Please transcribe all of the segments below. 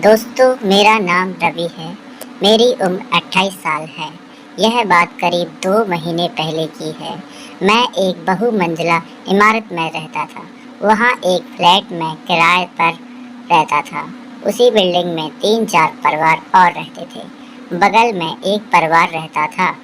दोस्तों, मेरा नाम रवि है। मेरी उम्र 28 साल है। यह बात करीब 2 महीने पहले की है। मैं एक बहुमंजिला इमारत में रहता था। वहाँ एक फ्लैट में किराए पर रहता था। उसी बिल्डिंग में 3-4 परिवार और रहते थे। बगल में एक परिवार रहता था।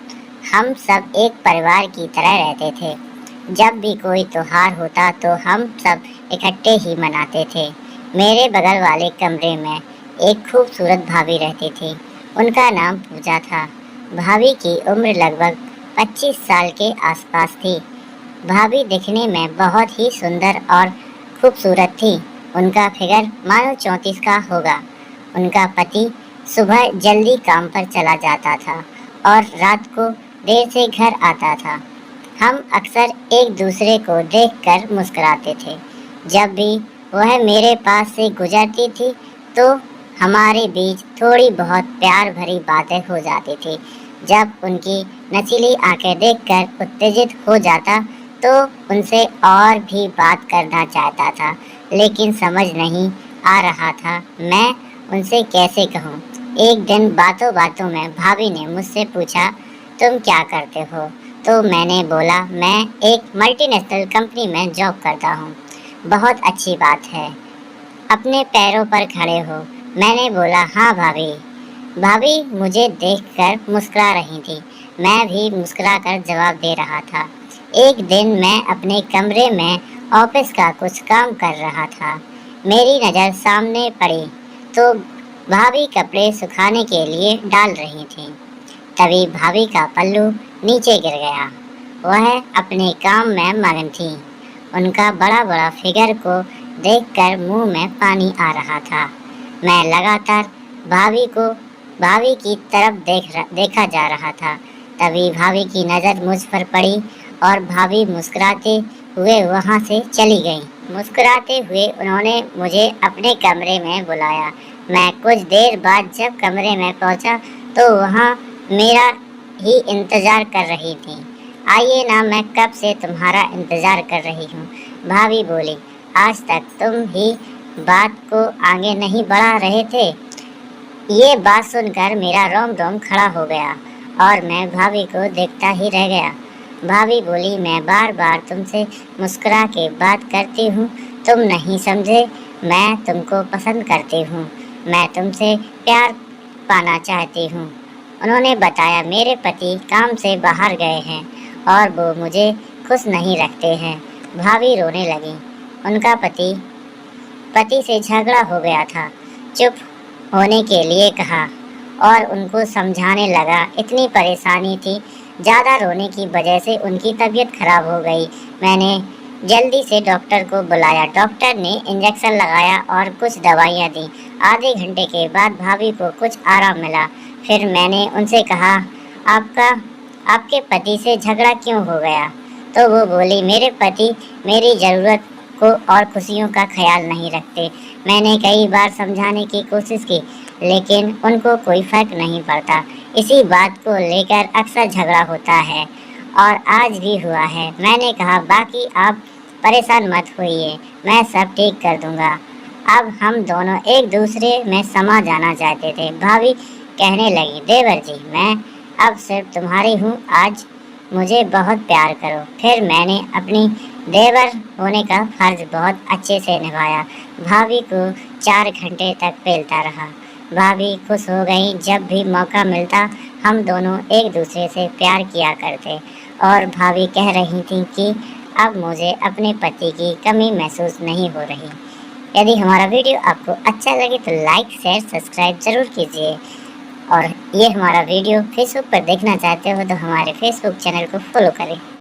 हम सब एक परिवार की तरह रहते थे। जब भी कोई त्योहार होता तो हम सब इकट्ठे ही मनाते थे। मेरे बगल वाले कमरे में एक खूबसूरत भाभी रहती थी। उनका नाम पूजा था। भाभी की उम्र लगभग 25 साल के आसपास थी। भाभी दिखने में बहुत ही सुंदर और खूबसूरत थी। उनका फिगर मानो 34 का होगा। उनका पति सुबह जल्दी काम पर चला जाता था और रात को देर से घर आता था। हम अक्सर एक दूसरे को देखकर मुस्कुराते थे। जब भी वह मेरे पास से गुजरती थी तो हमारे बीच थोड़ी बहुत प्यार भरी बातें हो जाती थी। जब उनकी नशीली आंखें देखकर उत्तेजित हो जाता तो उनसे और भी बात करना चाहता था, लेकिन समझ नहीं आ रहा था मैं उनसे कैसे कहूँ। एक दिन बातों बातों में भाभी ने मुझसे पूछा, तुम क्या करते हो? तो मैंने बोला, मैं एक मल्टीनेशनल कंपनी में जॉब करता हूँ। बहुत अच्छी बात है, अपने पैरों पर खड़े हो। मैंने बोला, हाँ भाभी। भाभी मुझे देखकर मुस्कुरा रही थी। मैं भी मुस्कुराकर जवाब दे रहा था। एक दिन मैं अपने कमरे में ऑफिस का कुछ काम कर रहा था। मेरी नज़र सामने पड़ी तो भाभी कपड़े सुखाने के लिए डाल रही थी। तभी भाभी का पल्लू नीचे गिर गया। वह अपने काम में मगन थी। उनका बड़ा बड़ा फिगर को देखकर मुंह में पानी आ रहा था। मैं लगातार भाभी की तरफ देखा जा रहा था। तभी भाभी की नज़र मुझ पर पड़ी और भाभी मुस्कुराते हुए वहाँ से चली गई। मुस्कुराते हुए उन्होंने मुझे अपने कमरे में बुलाया। मैं कुछ देर बाद जब कमरे में पहुँचा तो वहाँ मेरा ही इंतज़ार कर रही थी। आइए ना, मैं कब से तुम्हारा इंतज़ार कर रही हूँ। भाभी बोली, आज तक तुम ही बात को आगे नहीं बढ़ा रहे थे। ये बात सुनकर मेरा रोम रोम खड़ा हो गया और मैं भाभी को देखता ही रह गया। भाभी बोली, मैं बार बार तुमसे मुस्कुरा के बात करती हूँ, तुम नहीं समझे। मैं तुमको पसंद करती हूँ। मैं तुमसे प्यार पाना चाहती हूँ। उन्होंने बताया, मेरे पति काम से बाहर गए हैं और वो मुझे खुश नहीं रखते हैं। भाभी रोने लगी। उनका पति से झगड़ा हो गया था। चुप होने के लिए कहा और उनको समझाने लगा। इतनी परेशानी थी, ज़्यादा रोने की वजह से उनकी तबीयत खराब हो गई। मैंने जल्दी से डॉक्टर को बुलाया। डॉक्टर ने इंजेक्शन लगाया और कुछ दवाइयाँ दी। आधे घंटे के बाद भाभी को कुछ आराम मिला। फिर मैंने उनसे कहा, आपके पति से झगड़ा क्यों हो गया? तो वो बोली, मेरे पति मेरी ज़रूरत को और खुशियों का ख्याल नहीं रखते। मैंने कई बार समझाने की कोशिश की, लेकिन उनको कोई फर्क नहीं पड़ता। इसी बात को लेकर अक्सर झगड़ा होता है और आज भी हुआ है। मैंने कहा, बाकी आप परेशान मत होइए, मैं सब ठीक कर दूंगा। अब हम दोनों एक दूसरे में समा जाना चाहते थे। भाभी कहने लगी, देवर जी, मैं अब सिर्फ तुम्हारी हूँ, आज मुझे बहुत प्यार करो। फिर मैंने अपनी देवर होने का फर्ज बहुत अच्छे से निभाया। भाभी को 4 घंटे तक पेलता रहा। भाभी खुश हो गई। जब भी मौका मिलता हम दोनों एक दूसरे से प्यार किया करते और भाभी कह रही थी कि अब मुझे अपने पति की कमी महसूस नहीं हो रही। यदि हमारा वीडियो आपको अच्छा लगे तो लाइक, शेयर, सब्सक्राइब ज़रूर कीजिए। और ये हमारा वीडियो फेसबुक पर देखना चाहते हो तो हमारे फेसबुक चैनल को फॉलो करें।